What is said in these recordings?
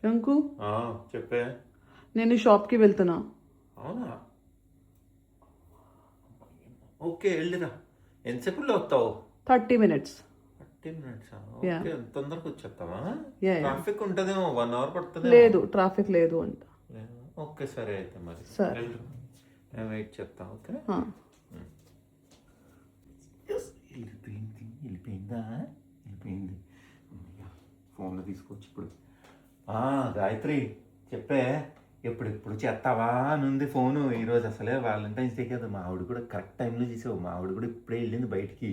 శంకు, చెప్పే. నేను షాప్కి వెళ్తున్నా. అవునా? ఓకే, వెళ్ళిరా. ఎంతసేపులో వస్తావు? 30 minutes. 30 minutes. ఓకే, తొందరగా వచ్చేస్తావా? Yeah. ట్రాఫిక్ ఉంటుందేమో, 1 hour పడుతుంది. లేదు, ట్రాఫిక్ లేదు అంట. ఓకే, సరే అయితే మరి సరే. నేను వెయిట్ చేస్తా. ఓకే, వెళ్ళిపోయిందా? వెళ్ళిపోయింది. ఫోన్లో తీసుకోవచ్చు ఇప్పుడు. గాయత్రి, చెప్పే. ఎప్పుడు చేస్తావా అని ఉంది ఫోను. ఈరోజు అసలే వ్యాలంటైన్స్ డే కదా, మా ఆవిడ కూడా కరెక్ట్ టైంలో చేసావు. మా ఆవిడ కూడా ఇప్పుడే వెళ్ళింది బయటికి.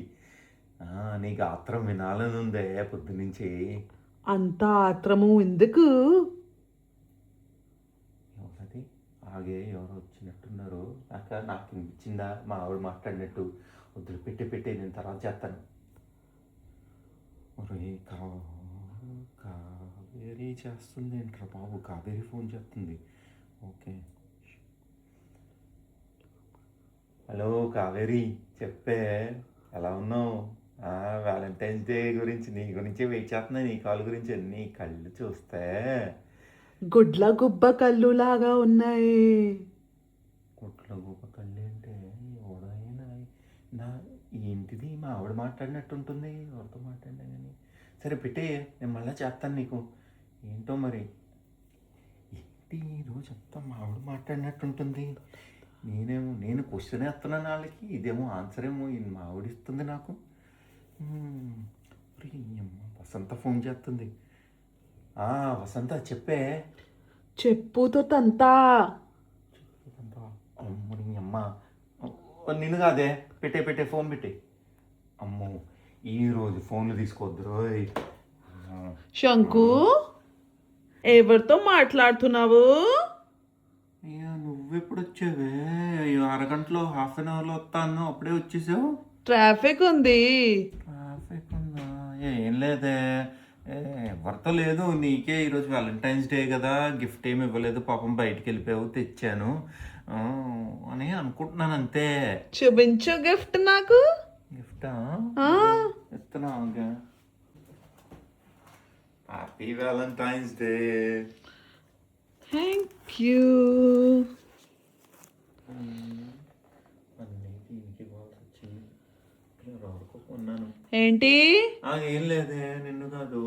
నీకు ఆత్రం వినాలని ఉందే పొద్దునుంచి. అంత ఆత్రము ఎందుకు? ఎవరది? ఆగే, ఎవరో వచ్చినట్టున్నారు. నాకు వినిపించిందా మా ఆవిడ మాట్లాడినట్టు? వద్దులు పెట్టి నేను తర్వాత చేస్తాను. కావేరీ చేస్తుంది ఏంట్రా బాబు? కావేరీ ఫోన్ చేస్తుంది. ఓకే, హలో కావేరీ, చెప్పే. ఎలా ఉన్నావు? వ్యాలంటైన్స్ డే గురించి, నీ గురించి వెయిట్ చేస్తున్నా. నీ కాల్ గురించి. నీ కళ్ళు చూస్తే గుడ్ల గుబ్బ కళ్ళు లాగా ఉన్నాయి. గుడ్ల గుబ్బ కళ్ళు అంటే ఎవడైనా ఏంటిది? మా ఆవిడ మాట్లాడినట్టుంటుంది. ఎవరితో మాట్లాడినా కానీ. సరే పెట్టే, నేను మళ్ళీ చేస్తాను నీకు. ఏంటో మరి ఏంటి ఈరోజు అంతా మా ఆవిడ మాట్లాడినట్టుంటుంది. నేను క్వశ్చన్ వేస్తున్నాను వాళ్ళకి, ఇదేమో ఆన్సర్ ఏమో మా ఆవిడ ఇస్తుంది నాకు. వసంత ఫోన్ చేస్తుంది. వసంత, చెప్పే. చెప్పుతో తంతా. అమ్మని అమ్మ, నిన్ను కాదే. పెట్టే ఫోన్ పెట్టే. అమ్మో, ఈరోజు ఫోన్లు తీసుకోవద్దు రోయ్. శంకు, ఎవరితో మాట్లాడుతున్నావు? అయ్యా, నువ్వెప్పుడు వచ్చావే? అరగంటలో, హాఫ్ అన్ అవర్లో వస్తాను, అప్పుడే వచ్చేసావు. ట్రాఫిక్ ఉంది. ట్రాఫిక్ ఉందా? ఏం లేదే, ఎవరితో లేదు. నీకే ఈరోజు వ్యాలంటైన్స్ డే కదా, గిఫ్ట్ ఏమి ఇవ్వలేదు పాపం, బయటికి వెళ్ళిపోయావు, తెచ్చాను అని అనుకుంటున్నాను అంతే. చూపించు గిఫ్ట్ నాకు. గిఫ్టా? ఇస్తున్నా. Happy Valentine's day. Thank you. ఏంటి? ఏం లేదే, నిన్ను కాదు.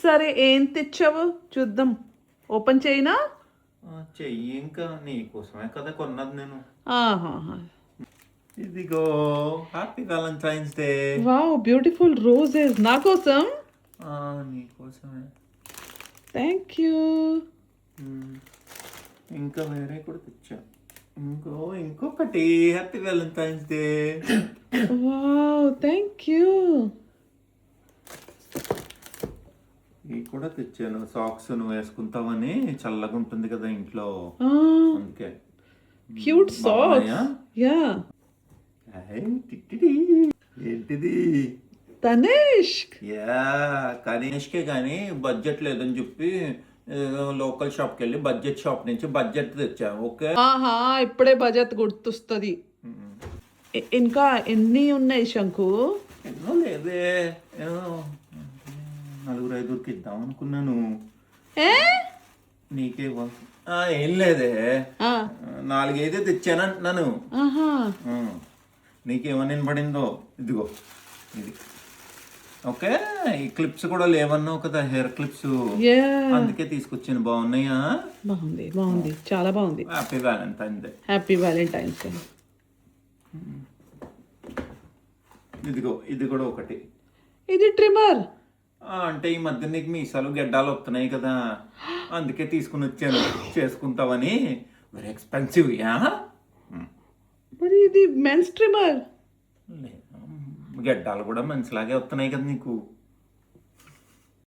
సరే, ఏం తెచ్చావు చూద్దాం. ఓపెన్ చేయనా? చెయ్యి. ఇంకా నీకోసమే కదా కొన్నది నేను. ఇదిగో, happy Valentine's day. Wow, beautiful roses. నా కోసం? నీకోసమే. Thank you. ఇంకా వేరే కూడా తెచ్చా. ఇంకొకటి happy Valentine's day. Wow, thank you. ఇవి కూడా తెచ్చాను. సాక్స్ నువ్వు వేసుకుంటావని, చల్లగా ఉంటుంది కదా ఇంట్లో, అందుకే. Cute socks. యా. ఏంటిది? తనిష్క్. కనీష్కే కానీ బడ్జెట్ లేదని చెప్పి లోకల్ షాప్కి వెళ్ళి బడ్జెట్ షాప్ నుంచి బడ్జెట్ తెచ్చాను. ఓకే, ఇప్పుడే బడ్జెట్ గుర్తొస్తుంది. ఇంకా ఎన్ని ఉన్నాయి శంకు? ఎన్నో లేదే, 4-5 ఇద్దాం అనుకున్నాను. నీకే ఏం లేదే, 4-5 తెచ్చాను అంటున్నాను. నీకేమని వినపడిందో? ఇదిగో ఇది. ఓకే, ఈ క్లిప్స్ కూడా లేవన్నావు కదా, హెయిర్ క్లిప్స్, అందుకే తీసుకొచ్చాను. బాగున్నాయా? బాగుంది, చాలా బాగుంది. Happy Valentine's day. Happy Valentine's day. ఇదిగో, ఇది కూడా ఒకటి. ఇది ట్రిమ్మర్. అంటే ఈ మధ్య నీకు మీసాలు గెడ్డాలు వస్తున్నాయి కదా, అందుకే తీసుకుని వచ్చాను. చేసుకుంటావని. Very expensive. మరి ఇది మెన్స్ ట్రిమ్మర్. గెడ్డాలు కూడా మంచిలాగే వస్తున్నాయి కదా నీకు.